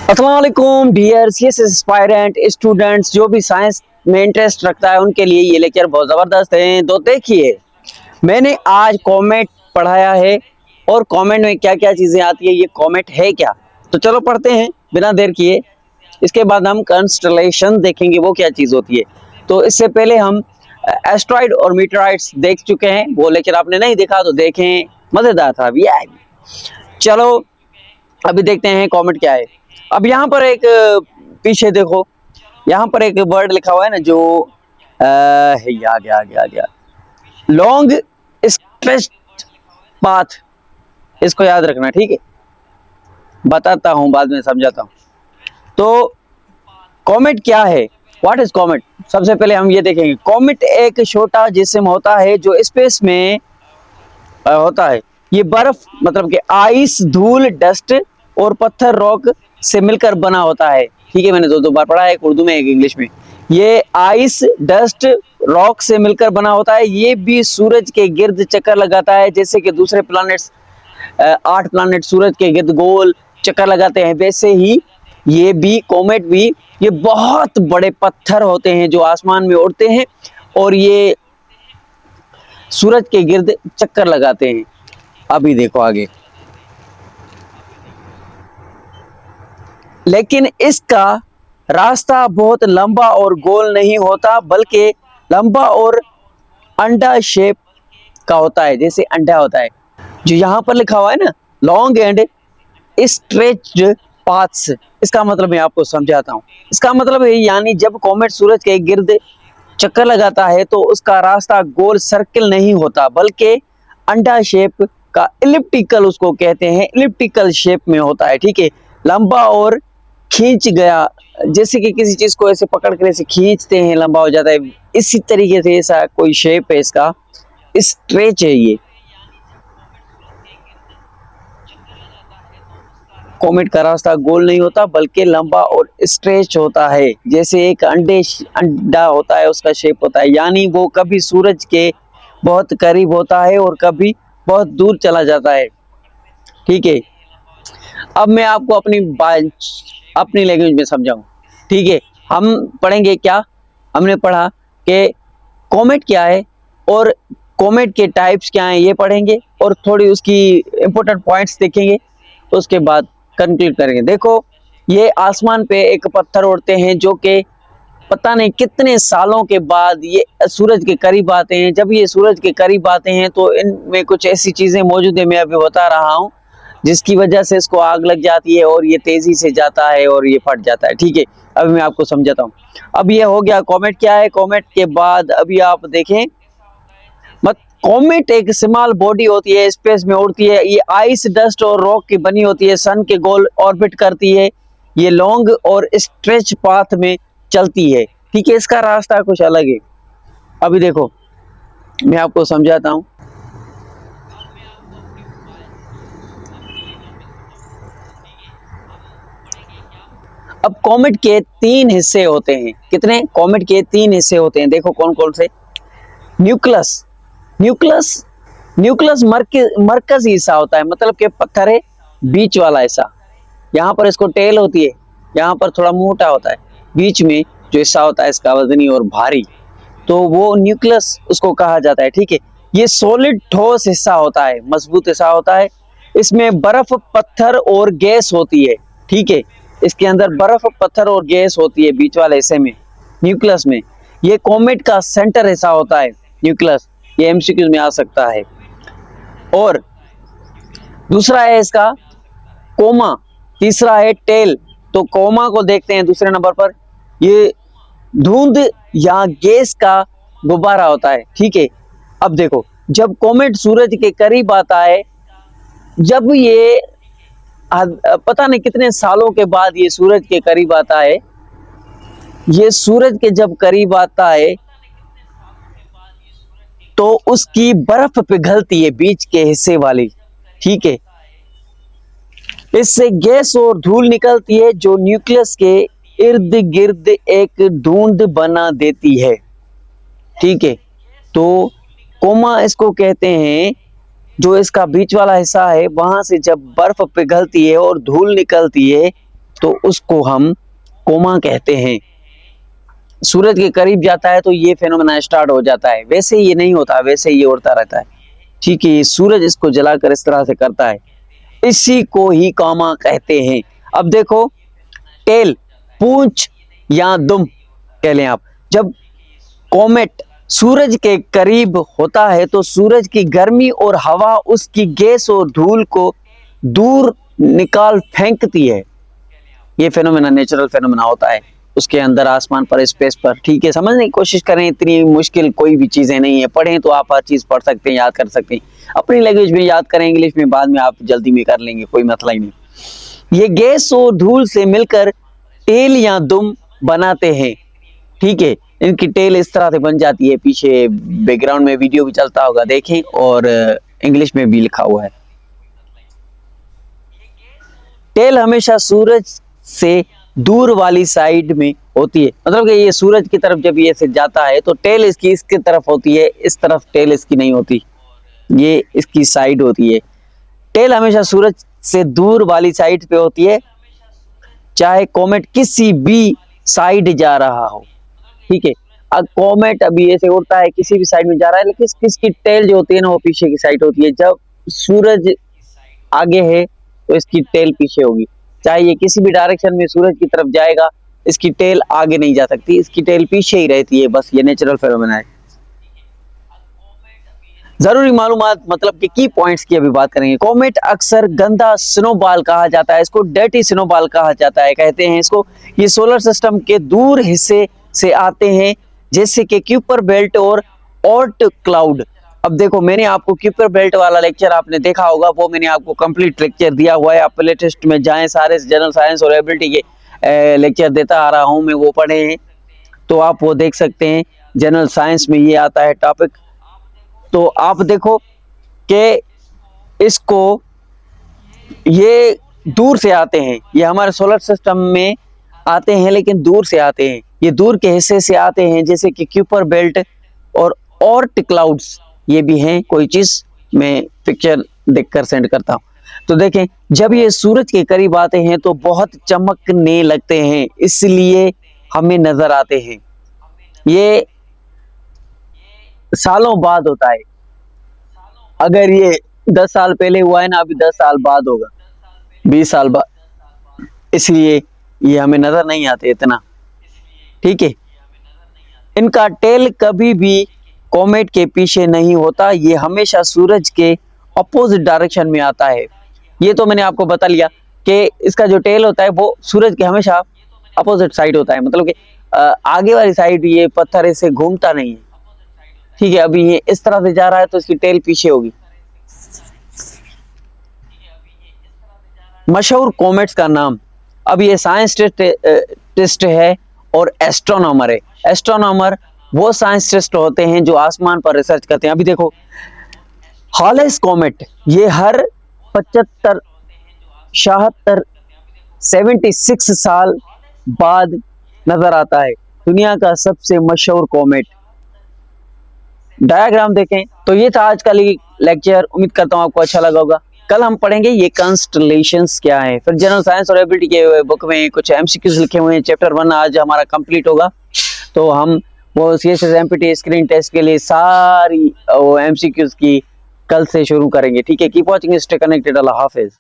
अस्सलाम वालेकुम dear CS aspirant students, जो भी साइंस में इंटरेस्ट रखता है उनके लिए ये लेक्चर बहुत ज़बरदस्त है। तो देखिए, मैंने आज कॉमेट पढ़ाया है और कॉमेट में क्या क्या चीज़ें आती है, ये कॉमेट है क्या। तो चलो पढ़ते हैं बिना देर किए। इसके बाद हम कंस्टलेशन देखेंगे, वो क्या चीज़ होती है। तो इससे पहले हम एस्ट्रॉइड और मीटरॉइड्स देख चुके हैं, वो लेक्चर आपने नहीं देखा तो देखें, मज़ेदार था अभी। चलो अभी देखते हैं कॉमेट क्या है। अब यहाँ पर एक पीछे देखो, यहाँ पर एक वर्ड लिखा हुआ है ना, जो आ गया लॉन्ग स्ट्रेच पाथ। इसको याद रखना, ठीक है। बताता हूँ, बाद में समझाता हूँ। तो कॉमेट क्या है, व्हाट इज कॉमेट। सबसे पहले हम ये देखेंगे, कॉमेट एक छोटा जिस्म होता है जो स्पेस में होता है। ये बर्फ मतलब कि आइस, धूल, डस्ट और पत्थर, रॉक से मिलकर बना होता है। ठीक है, मैंने दो बार पढ़ा है, एक उर्दू में एक इंग्लिश में। ये आइस, डस्ट, रॉक से मिलकर बना होता है। ये भी सूरज के गिर्द चक्कर लगाता है, जैसे कि दूसरे प्लैनेट्स 8 प्लैनेट सूरज के गिर्द गोल चक्कर लगाते हैं, वैसे ही ये भी कॉमेट भी। ये बहुत बड़े पत्थर होते हैं जो आसमान में उड़ते हैं और ये सूरज के गिर्द चक्कर लगाते हैं। अभी देखो आगे, लेकिन इसका रास्ता बहुत लंबा और गोल नहीं होता, बल्कि लंबा और अंडा शेप का होता है, जैसे अंडा होता है। जो यहाँ पर लिखा हुआ है ना, लॉन्ग एंड स्ट्रेच्ड पाथ्स, इसका मतलब मैं आपको समझाता हूँ। इसका मतलब है, यानी जब कॉमेट सूरज के गिर्द चक्कर लगाता है तो उसका रास्ता गोल सर्किल नहीं होता, बल्कि अंडा शेप का, इलिप्टिकल उसको कहते हैं, इलिप्टिकल शेप में होता है। ठीक है, लंबा और खींच गया, जैसे कि किसी चीज को ऐसे पकड़ कर ऐसे खींचते हैं, लंबा हो जाता है, इसी तरीके से ऐसा कोई शेप है इसका, स्ट्रेच है ये। कॉमेट का रास्ता गोल नहीं होता, बल्कि लंबा और स्ट्रेच होता है, जैसे एक अंडा होता है, उसका शेप होता है। यानी वो कभी सूरज के बहुत करीब होता है और कभी बहुत दूर चला जाता है। ठीक है, अब मैं आपको अपनी लैंग्वेज में समझाऊं। ठीक है, हम पढ़ेंगे क्या, हमने पढ़ा कि कॉमेट क्या है और कॉमेट के टाइप्स क्या हैं, ये पढ़ेंगे और थोड़ी उसकी इंपॉर्टेंट पॉइंट्स देखेंगे, तो उसके बाद कंक्लूड करेंगे। देखो, ये आसमान पे एक पत्थर उड़ते हैं जो कि पता नहीं कितने सालों के बाद ये सूरज के करीब आते हैं। जब ये सूरज के करीब आते हैं तो इनमें कुछ ऐसी चीजें मौजूद है, मैं अभी बता रहा हूँ, जिसकी वजह से इसको आग लग जाती है और ये तेजी से जाता है और ये फट जाता है। ठीक है, अभी मैं आपको समझाता हूँ। अब ये हो गया कॉमेट क्या है। कॉमेट के बाद अभी आप देखें, कॉमेट एक स्मॉल बॉडी होती है, स्पेस में उड़ती है। ये आइस, डस्ट और रॉक की बनी होती है, सन के गोल ऑर्बिट करती है। ये लॉन्ग और स्ट्रेच पाथ में चलती है। ठीक है, इसका रास्ता कुछ अलग है। अभी देखो, मैं आपको समझाता हूं। अब कॉमेट के 3 हिस्से होते हैं। कितने? कॉमेट के 3 हिस्से होते हैं, देखो कौन कौन से। न्यूक्लियस, न्यूक्लियस न्यूक्लियस मरकजी हिस्सा होता है, मतलब कि पत्थर है, बीच वाला हिस्सा। यहाँ पर इसको टेल होती है, यहाँ पर थोड़ा मोटा होता है, बीच में जो हिस्सा होता है इसका वजनी और भारी, तो वो न्यूक्लियस उसको कहा जाता है। ठीक है, ये सॉलिड ठोस हिस्सा होता है, मजबूत हिस्सा होता है। इसमें बर्फ, पत्थर और गैस होती है। ठीक है, इसके अंदर बर्फ, पत्थर और गैस होती है बीच वाले हिस्से में, न्यूक्लियस में। ये कॉमेट का सेंटर हिस्सा होता है, न्यूक्लियस। ये एमसीक्यू में आ सकता है। और दूसरा है इसका कोमा, तीसरा है टेल। तो कोमा को देखते हैं दूसरे नंबर पर। ये धुंध या गैस का गुब्बारा होता है। ठीक है, अब देखो, जब कॉमेट सूरज के करीब आता है, जब ये पता नहीं कितने सालों के बाद ये सूरज के करीब आता है, ये सूरज के जब करीब आता है तो उसकी बर्फ पिघलती है, बीच के हिस्से वाली। ठीक है, इससे गैस और धूल निकलती है जो न्यूक्लियस के इर्द गिर्द एक धुंध बना देती है। ठीक है, तो कोमा इसको कहते हैं। जो इसका बीच वाला हिस्सा है, वहां से जब बर्फ पिघलती है और धूल निकलती है तो उसको हम कोमा कहते हैं। सूरज के करीब जाता है तो ये फेनोमेना स्टार्ट हो जाता है, वैसे ये नहीं होता, वैसे ये उड़ता रहता है। ठीक है, सूरज इसको जलाकर इस तरह से करता है, इसी को ही कोमा कहते हैं। अब देखो, टेल, पूंछ या दुम कह लें आप, जब कॉमेट सूरज के करीब होता है तो सूरज की गर्मी और हवा उसकी गैस और धूल को दूर निकाल फेंकती है। ये फेनोमेना नेचुरल फेनोमेना होता है उसके अंदर, आसमान पर, स्पेस पर। ठीक है, समझने की कोशिश करें, इतनी मुश्किल कोई भी चीजें नहीं है, पढ़ें तो आप हर चीज पढ़ सकते हैं, याद कर सकते हैं। अपनी लैंग्वेज में याद करें, इंग्लिश में बाद में आप जल्दी में कर लेंगे, कोई मसला ही नहीं। ये गैस और धूल से मिलकर टेल या दुम बनाते हैं। ठीक है, इनकी टेल इस तरह से बन जाती है, पीछे बैकग्राउंड में वीडियो भी चलता होगा, देखें, और इंग्लिश में भी लिखा हुआ है। टेल हमेशा सूरज से दूर वाली साइड में होती है, मतलब कि ये सूरज की तरफ जब ये से जाता है तो टेल इसकी इसकी तरफ होती है, इस तरफ टेल इसकी नहीं होती, ये इसकी साइड होती है। टेल हमेशा सूरज से दूर वाली साइड पे होती है, चाहे कॉमेट किसी भी साइड जा रहा हो। ठीक है, अब कॉमेट अभी ऐसे उड़ता है, किसी भी साइड में जा रहा है, लेकिन इसकी टेल जो होती है ना वो पीछे की साइड होती है। जब सूरज आगे है तो इसकी टेल पीछे होगी, चाहे ये किसी भी डायरेक्शन में सूरज की तरफ जाएगा, इसकी टेल आगे नहीं जा सकती, इसकी टेल पीछे ही रहती है। बस ये नेचुरल फेनोमेना है। जरूरी मालूमात, मतलब कि की पॉइंट्स की अभी बात करेंगे। कॉमेट अक्सर गंदा स्नोबॉल कहा जाता है, इसको डर्टी स्नोबॉल कहा जाता है, कहते हैं इसको। ये सोलर सिस्टम के दूर हिस्से से आते हैं, जैसे कि क्यूपर बेल्ट और ऑर्ट क्लाउड। अब देखो, मैंने आपको क्यूपर बेल्ट वाला लेक्चर आपने देखा होगा, वो मैंने आपको कंप्लीट लेक्चर दिया हुआ है। आप प्ले लिस्ट में जाएं, सारे जनरल साइंस और एबिलिटी के लेक्चर देता आ रहा हूं मैं, वो पढ़े हैं तो आप वो देख सकते हैं। जनरल साइंस में ये आता है टॉपिक। तो आप देखो कि इसको, ये दूर से आते हैं, ये हमारे सोलर सिस्टम में आते हैं, लेकिन दूर से आते हैं, ये दूर के हिस्से से आते हैं, जैसे कि क्यूपर बेल्ट और ऑर्ट क्लाउड्स, ये भी हैं। कोई चीज मैं पिक्चर देखकर सेंड करता हूं। तो देखें, जब ये सूरज के करीब आते हैं तो बहुत चमकने लगते हैं, इसलिए हमें नजर आते हैं। ये सालों बाद होता है, अगर ये 10 साल पहले हुआ है ना, अभी 10 साल बाद होगा, 20 साल बाद, इसलिए ये हमें नजर नहीं आते इतना। ठीक है, इनका टेल कभी भी कॉमेट के पीछे नहीं होता, ये हमेशा सूरज के अपोजिट डायरेक्शन में आता है। ये तो मैंने आपको बता लिया कि इसका जो टेल होता है वो सूरज के हमेशा अपोजिट साइड होता है, मतलब कि आगे वाली साइड ये पत्थर ऐसे घूमता नहीं है। ठीक है, अभी ये इस तरह से जा रहा है तो इसकी टेल पीछे होगी। मशहूर कॉमेट्स का नाम, अब ये साइंस टेस्ट है और एस्ट्रोनॉमर है। एस्ट्रोनॉमर वो साइंटिस्ट होते हैं जो आसमान पर रिसर्च करते हैं। अभी देखो, हॉलेस कॉमेट, ये हर 75, 76, 76 साल बाद नजर आता है। दुनिया का सबसे मशहूर कॉमेट। डायग्राम देखें। तो ये था आज का लेक्चर, उम्मीद करता हूँ आपको अच्छा लगा होगा। कल हम पढ़ेंगे ये कंस्टलेशंस क्या है, फिर जनरल साइंस और एबिलिटी के बुक में कुछ एमसीक्यूज लिखे हुए हैं। चैप्टर 1 आज हमारा कंप्लीट होगा, तो हम वो सीएसएस एमपीटी स्क्रीन टेस्ट के लिए सारी वो एमसीक्यूज की कल से शुरू करेंगे। ठीक है, कीप वॉचिंग, स्टे कनेक्टेड, अल्लाह हाफिज।